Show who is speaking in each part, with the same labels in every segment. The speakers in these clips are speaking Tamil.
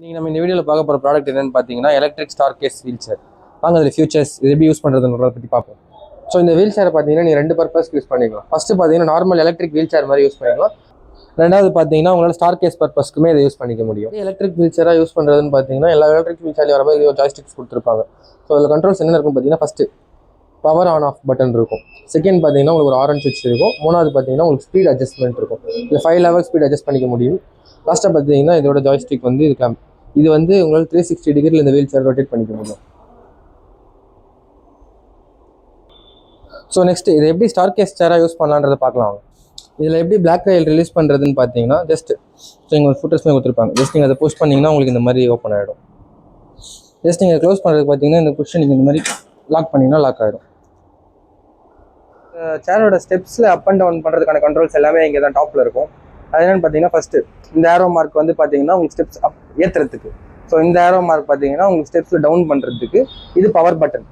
Speaker 1: நீங்கள் நம்ம இந்த வீடியோவில் பார்க்க போகிற ப்ராடக்ட் என்னென்னு பார்த்தீங்கன்னா electric staircase wheelchair. வாங்க அதில் ஃபியூச்சர்ஸ் இது எப்படி யூஸ் பண்ணுறதுன்றத பற்றி பார்ப்போம். ஸோ இந்த வீல் சேரை பார்த்தீங்கன்னா நீங்கள் ரெண்டு பர்பஸ்க்கு யூஸ் பண்ணிக்கலாம். ஃபஸ்ட்டு பார்த்தீங்கன்னா நார்மல் எலக்ட்ரிக் வீல் சேர் மாதிரி யூஸ் பண்ணிக்கலாம். ரெண்டாவது பார்த்தீங்கன்னா உங்களால் ஸ்டார் கேஸ் பர்பஸ்க்குமே இதை யூஸ் பண்ணிக்க முடியும். எலக்ட்ரிக் வீல் சேராக யூஸ் பண்ணுறதுன்னு பார்த்தீங்கன்னா எல்லா எலக்ட்ரிக் வீல் சேர்லையும் வரப்போ இது ஜாய்ஸ்டிக்ஸ் கொடுத்துருப்பாங்க. ஸோ அதில் கண்ட்ரோல்ஸ் என்ன இருக்கும் பார்த்தீங்கன்னா first power on off button இருக்கும். செகண்ட் பார்த்தீங்கன்னா உங்களுக்கு ஒரு ஆரஞ்ச் சுவிட்ச் இருக்கும். மூணாவது பார்த்தீங்கன்னா உங்களுக்கு ஸ்பீட் அட்ஜஸ்ட்மெண்ட் இருக்கும். இல்லை 5 லெவல் ஸ்பீட் அட்ஜஸ்ட் பண்ணிக்க முடியும். லாஸ்ட்டாக பார்த்தீங்கன்னா இதோட ஜாய்ஸ்டிக் வந்து இது வந்து உங்களால் 360 டிகிரியில் இந்த வீல் சேர் ரொட்டேட் பண்ணிக்க முடியும். ஸோ நெக்ஸ்ட் இதை எப்படி ஸ்டார் கேஸ் சேராக யூஸ் பண்ணலான்றதை பார்க்கலாம். இதில் எப்படி பிளாக் ரயில் ரிலீஸ் பண்ணுறதுன்னு பார்த்தீங்கன்னா ஜஸ்ட் ஸோ இங்கே ஒரு ஃபுட்டர்ஸ்மே கொடுத்துருப்பாங்க. ஜஸ்ட் நீங்கள் அதை புஷ் பண்ணிங்கன்னா உங்களுக்கு இந்த மாதிரி ஓப்பன் ஆகிடும். ஜஸ்ட் நீங்கள் க்ளோஸ் பண்ணுறதுக்கு பார்த்தீங்கன்னா இந்த புஷ் நீங்கள் இந்த மாதிரி லாக் பண்ணிங்கன்னா லாக் ஆகிடும். சேரோட ஸ்டெப்ஸில் அப் அண்ட் டவுன் பண்ணுறதுக்கான கண்ட்ரோல்ஸ் எல்லாமே இங்கே தான் டாப்பில் இருக்கும். அது என்னென்னு பார்த்தீங்கன்னா ஃபஸ்ட்டு இந்த ஏரோ மார்க் வந்து பார்த்தீங்கன்னா உங்களுக்கு ஸ்டெப்ஸ் அப் ஏற்றுறதுக்கு. ஸோ இந்த ஏரோ மார்க் பார்த்தீங்கன்னா உங்களுக்கு ஸ்டெப்ஸில் டவுன் பண்ணுறதுக்கு இது பவர் பட்டன்.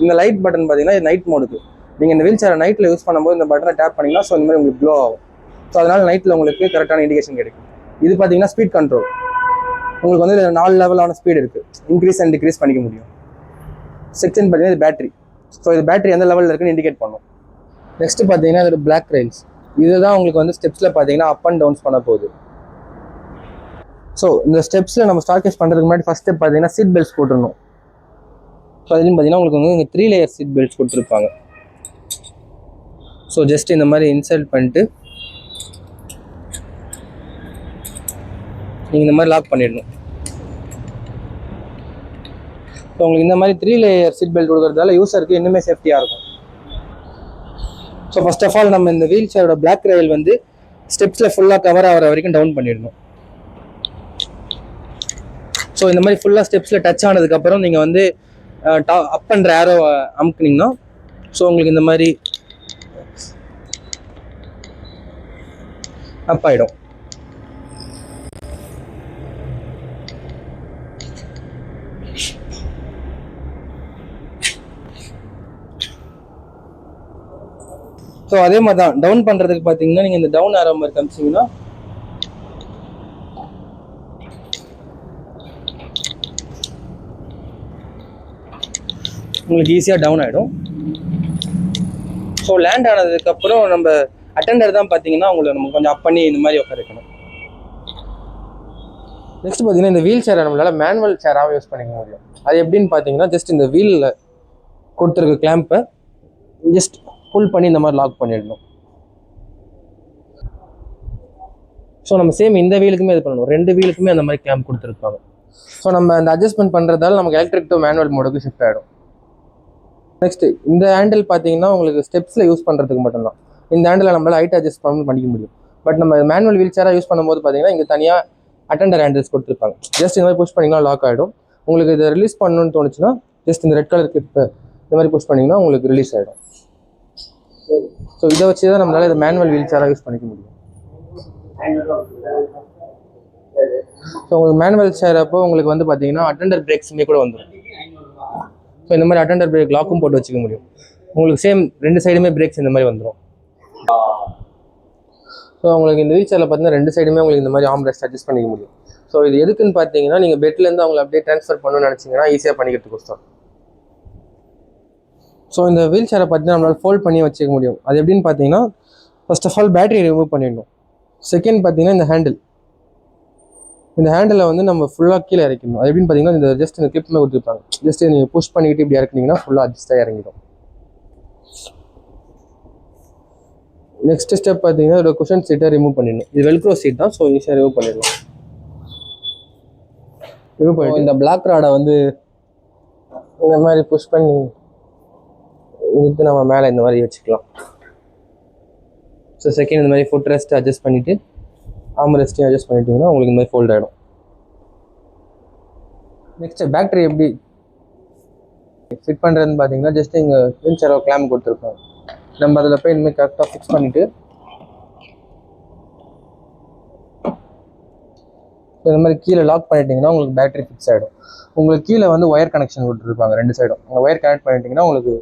Speaker 1: இந்த லைட் பட்டன் பார்த்தீங்கன்னா இது நைட் மோடுக்கு. நீங்கள் இந்த வீல் சேரை நைட்டில் யூஸ் பண்ணும்போது இந்த பட்டனை டேப் பண்ணிங்கன்னா ஸோ இந்த மாதிரி உங்களுக்கு க்ளோ ஆகும். ஸோ அதனால் நைட்டில் உங்களுக்கு கரெக்டான இண்டிகேஷன் கிடைக்கும். இது பார்த்தீங்கன்னா ஸ்பீட் கண்ட்ரோல். உங்களுக்கு வந்து 4 லெவலான ஸ்பீட் இருக்குது. இன்க்ரீஸ் அண்ட் டிக்ரீஸ் பண்ணிக்க முடியும். செக்ஷன் பார்த்தீங்கன்னா இது பேட்டரி. ஸோ இது பேட்டரி எந்த லெவலில் இருக்குன்னு இண்டிகேட் பண்ணும். நெக்ஸ்ட்டு பார்த்தீங்கன்னா இது பிளாக் ரயில்ஸ். இதுதான் உங்களுக்கு வந்து ஸ்டெப்ஸில் பார்த்தீங்கன்னா அப் அண்ட் டவுன்ஸ் பண்ண போகுது. ஸோ இந்த ஸ்டெப்ஸில் நம்ம ஸ்டார் கேஸ் பண்ணுறதுக்கு முன்னாடி ஃபஸ்ட் ஸ்டெப் பார்த்தீங்கன்னா சீட் பெல்ட்ஸ் போட்டுருணும். ஸோ அதுலேயும் பார்த்தீங்கன்னா உங்களுக்கு வந்து இங்கே 3 லேயர் சீட் பெல்ட்ஸ் கொடுத்துருப்பாங்க. ஸோ ஜஸ்ட் இந்த மாதிரி இன்சர்ட் பண்ணிட்டு நீங்கள் இந்த மாதிரி லாக் பண்ணிடணும். ஸோ உங்களுக்கு இந்த மாதிரி 3 லேயர் சீட் பெல்ட் கொடுக்குறதால யூஸருக்கு இன்னுமே சேஃப்டியாக இருக்கும். ஸோ ஃபர்ஸ்ட் ஆஃப் ஆல் நம்ம இந்த வீல் சேரோட பிளாக் ரயில் வந்து ஸ்டெப்ஸில் ஃபுல்லாக கவர் ஆகிற வரைக்கும் டவுன் பண்ணிடணும். ஸோ இந்த மாதிரி ஃபுல்லாக ஸ்டெப்ஸில் டச் ஆனதுக்கப்புறம் நீங்கள் வந்து அப் பண்ணுற ஏரோ அமுக்குனீங்கன்னா ஸோ உங்களுக்கு இந்த மாதிரி அப் ஆகிடும். ஸோ அதே மாதிரி தான் டவுன் பண்ணுறதுக்கு பார்த்தீங்கன்னா நீங்கள் இந்த டவுன் ஆரோ மாதிரி காமிச்சிங்கன்னா உங்களுக்கு ஈஸியாக டவுன் ஆகிடும். ஸோ லேண்ட் ஆனதுக்கப்புறம் நம்ம அட்டெண்டர் தான் பார்த்தீங்கன்னா உங்களை நம்ம கொஞ்சம் அப் பண்ணி இந்த மாதிரி உட்கார வைக்கணும். நெக்ஸ்ட் பார்த்தீங்கன்னா இந்த வீல் சேரை நம்மளால் மேனுவல் சேராகவும் யூஸ் பண்ணிக்க முடியும். அது எப்படின்னு பார்த்தீங்கன்னா ஜஸ்ட் இந்த வீலில் கொடுத்துருக்க கிளாம்பை ஜஸ்ட் புல் பண்ணி இந்த மாதிரி லாக் பண்ணிடணும். ஸோ நம்ம சேம் இந்த வீலுக்குமே இது பண்ணணும். 2 வீலுக்குமே அந்த மாதிரி கிளாம்ப் கொடுத்துருப்பாங்க. ஸோ நம்ம அந்த அட்ஜஸ்ட்மெண்ட் பண்ணுறதால நமக்கு எலக்ட்ரிக் டு மேனுவல் மோடுக்கு ஷிஃப்ட் ஆகிடும். நெக்ஸ்ட் இந்த ஹேண்டில் பார்த்தீங்கன்னா உங்களுக்கு ஸ்டெப்ஸில் யூஸ் பண்ணுறதுக்கு மட்டும்தான். இந்த ஹேண்டில் நம்மளால் ஹைட் அட்ஜஸ்ட் பண்ணிக்க முடியும். பட் நம்ம மேனுவல் வீல் சேராக யூஸ் பண்ணும்போது பார்த்தீங்கன்னா இங்கே தனியாக அட்டெண்டர் ஹேண்டில்ஸ் கொடுத்துருப்பாங்க. ஜஸ்ட் இந்த மாதிரி புஷ் பண்ணிங்கன்னா லாக் ஆகிடும். உங்களுக்கு இதை ரிலீஸ் பண்ணணும்னு தோணுச்சுன்னா ஜஸ்ட் இந்த ரெட் கலர் கிளிப்பை இந்த மாதிரி புஷ் பண்ணிங்கன்னா உங்களுக்கு ரிலீஸ் ஆகிடும். ஸோ இதை வச்சு தான் நம்மளால் இதை மேனுவல் வீல் சேராக யூஸ் பண்ணிக்க முடியும். ஸோ உங்களுக்கு மேனுவல் சேர் அப்போ உங்களுக்கு வந்து பார்த்தீங்கன்னா அட்டெண்டர் பிரேக்ஸுமே கூட வந்துடும். ஸோ இந்த மாதிரி அட்டெண்டர் பிரேக் லாக்கும் போட்டு வச்சுக்க முடியும். உங்களுக்கு சேம் 2 சைடுமே பிரேக்ஸ் இந்த மாதிரி வந்துடும். ஸோ உங்களுக்கு இந்த வீல் சேரில் பார்த்தீங்கன்னா 2 சைடுமே உங்களுக்கு இந்த மாதிரி ஆர்ம் ரெஸ்ட் அட்ஜஸ்ட் பண்ணிக்க முடியும். ஸோ இது எதுக்குன்னு பார்த்தீங்கன்னா நீங்கள் பெட்லேருந்து அவங்களை அப்படியே ட்ரான்ஸ்ஃபர் பண்ணணும்னு நினச்சிங்கன்னா ஈஸியாக பண்ணிக்கிறதுக்கு வரும். ஸோ இந்த வீல் சேரை பார்த்தீங்கன்னா நம்மளால் ஃபோல்ட் பண்ணி வச்சுக்க முடியும். அது எப்படின்னு பார்த்தீங்கன்னா first of all battery remove பண்ணிடணும். செகண்ட் பார்த்தீங்கன்னா இந்த ஹேண்டில் வந்து நம்ம ஃபுல்லாக கீழே இறக்கணும். அது எப்படின்னு பார்த்தீங்கன்னா இந்த ஜஸ்ட் இந்த கிளிப்மே கொடுத்துருப்பாங்க. ஜஸ்ட் நீங்கள் புஷ் பண்ணிக்கிட்டு இப்படி இறக்குனீங்கன்னா ஃபுல்லாக அட்ஜஸ்ட்டாக இறங்கிடும். நெக்ஸ்ட் ஸ்டெப் பார்த்தீங்கன்னா ஒரு குஷன் சீட்டை ரிமூவ் பண்ணிடணும். இது வெல்க்ரோ சீட் தான். ஸோ ஈஸியாக ரிமூவ் பண்ணிடலாம். ரிமூவ் பண்ணிட்டு இந்த பிளாக் ராடை வந்து இந்த மாதிரி புஷ் பண்ணி இதுக்கு நம்ம மேலே இந்த மாதிரி வச்சுக்கலாம். ஸோ செகண்ட் இந்த மாதிரி ஃபுட் ரெஸ்ட் அட்ஜஸ்ட் பண்ணிவிட்டு ஆர்ம் ரெஸ்ட்டையும் அட்ஜஸ்ட் பண்ணிட்டீங்கன்னா உங்களுக்கு இந்த மாதிரி ஃபோல்ட் ஆகிடும். நெக்ஸ்ட் பேட்டரி எப்படி ஃபிட் பண்ணுறதுன்னு பார்த்தீங்கன்னா ஜஸ்ட் இங்கே வீல் சேரோ கிளாம்ப் கொடுத்துருப்பாங்க. நம்ம அதில் போய் இனிமேல் கரெக்டாக ஃபிக்ஸ் பண்ணிவிட்டு இந்த மாதிரி கீழே லாக் பண்ணிட்டீங்கன்னா உங்களுக்கு பேட்டரி ஃபிக்ஸ் ஆகிடும். உங்களுக்கு கீழே வந்து ஒயர் கனெக்ஷன் கொடுத்துருப்பாங்க 2 சைடும். அந்த ஒயர் கனெக்ட் பண்ணிட்டீங்கன்னா உங்களுக்கு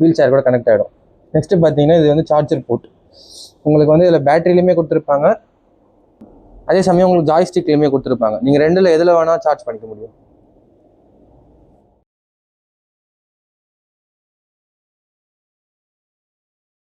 Speaker 1: வீல் சேர் கூட கனெக்ட் ஆகிடும். நெக்ஸ்ட்டு பார்த்தீங்கன்னா இது வந்து சார்ஜர் போர்ட். உங்களுக்கு வந்து இதில் பேட்டரியிலுமே கொடுத்துருப்பாங்க. அதே சமயம் உங்களுக்கு ஜாய்ஸ்டிக்லையுமே கொடுத்துருப்பாங்க. நீங்கள் ரெண்டில் எதில் வேணால் சார்ஜ் பண்ணிக்க முடியும்.